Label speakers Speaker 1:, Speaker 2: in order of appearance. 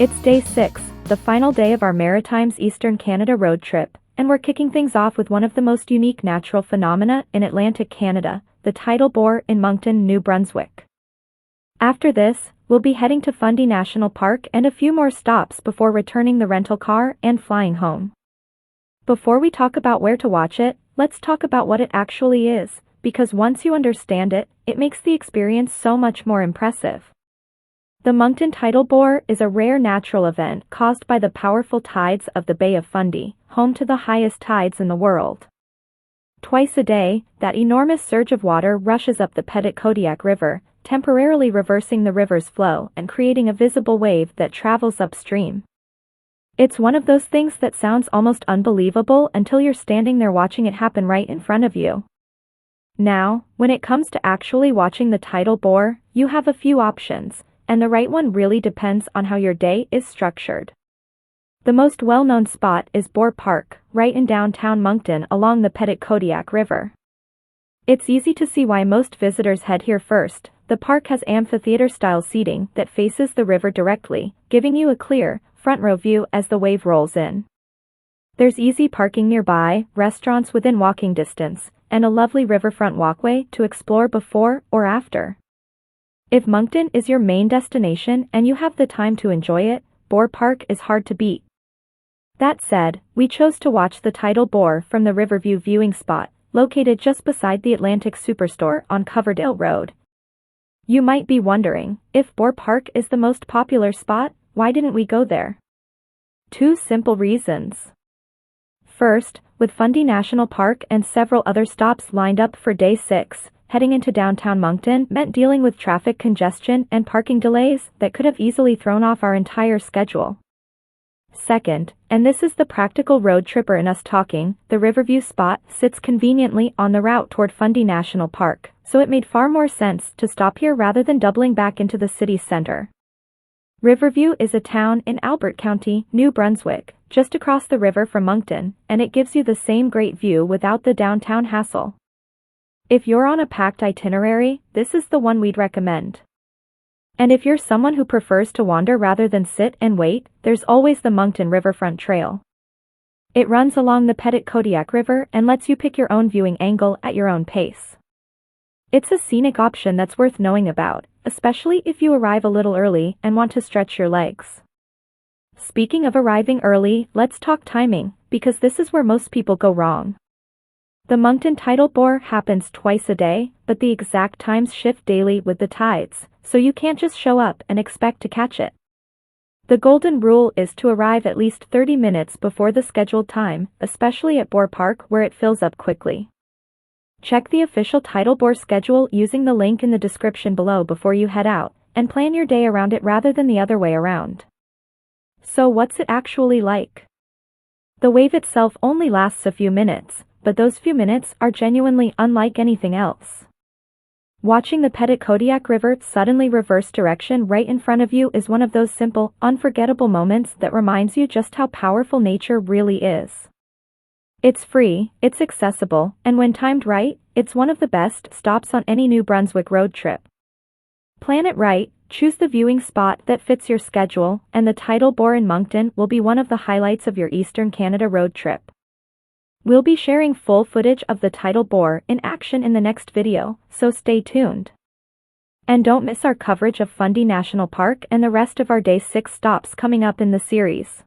Speaker 1: It's day 6, the final day of our Maritimes Eastern Canada road trip, and we're kicking things off with one of the most unique natural phenomena in Atlantic Canada, the Tidal Bore in Moncton, New Brunswick. After this, we'll be heading to Fundy National Park and a few more stops before returning the rental car and flying home. Before we talk about where to watch it, let's talk about what it actually is, because once you understand it, it makes the experience so much more impressive. The Moncton Tidal Bore is a rare natural event caused by the powerful tides of the Bay of Fundy, home to the highest tides in the world. Twice a day, that enormous surge of water rushes up the Petitcodiac River, temporarily reversing the river's flow and creating a visible wave that travels upstream. It's one of those things that sounds almost unbelievable until you're standing there watching it happen right in front of you. Now, when it comes to actually watching the Tidal Bore, you have a few options, and the right one really depends on how your day is structured. The most well-known spot is Bore Park, right in downtown Moncton along the Petitcodiac River. It's easy to see why most visitors head here first. The park has amphitheater-style seating that faces the river directly, giving you a clear, front-row view as the wave rolls in. There's easy parking nearby, restaurants within walking distance, and a lovely riverfront walkway to explore before or after. If Moncton is your main destination and you have the time to enjoy it, Bore Park is hard to beat. That said, we chose to watch the Tidal Bore from the Riverview viewing spot, located just beside the Atlantic Superstore on Coverdale Road. You might be wondering, if Bore Park is the most popular spot, why didn't we go there? Two simple reasons. First, with Fundy National Park and several other stops lined up for day 6, heading into downtown Moncton meant dealing with traffic congestion and parking delays that could have easily thrown off our entire schedule. Second, and this is the practical road tripper in us talking, the Riverview spot sits conveniently on the route toward Fundy National Park, so it made far more sense to stop here rather than doubling back into the city center. Riverview is a town in Albert County, New Brunswick, just across the river from Moncton, and it gives you the same great view without the downtown hassle. If you're on a packed itinerary, this is the one we'd recommend. And if you're someone who prefers to wander rather than sit and wait, there's always the Moncton Riverfront Trail. It runs along the Petitcodiac River and lets you pick your own viewing angle at your own pace. It's a scenic option that's worth knowing about, especially if you arrive a little early and want to stretch your legs. Speaking of arriving early, let's talk timing, because this is where most people go wrong. The Moncton Tidal Bore happens twice a day, but the exact times shift daily with the tides, so you can't just show up and expect to catch it. The golden rule is to arrive at least 30 minutes before the scheduled time, especially at Bore Park where it fills up quickly. Check the official Tidal Bore schedule using the link in the description below before you head out, and plan your day around it rather than the other way around. So what's it actually like? The wave itself only lasts a few minutes, but those few minutes are genuinely unlike anything else. Watching the Petitcodiac River suddenly reverse direction right in front of you is one of those simple, unforgettable moments that reminds you just how powerful nature really is. It's free, it's accessible, and when timed right, it's one of the best stops on any New Brunswick road trip. Plan it right, choose the viewing spot that fits your schedule, and the Tidal Bore in Moncton will be one of the highlights of your Eastern Canada road trip. We'll be sharing full footage of the Tidal Bore in action in the next video, so stay tuned. And don't miss our coverage of Fundy National Park and the rest of our day 6 stops coming up in the series.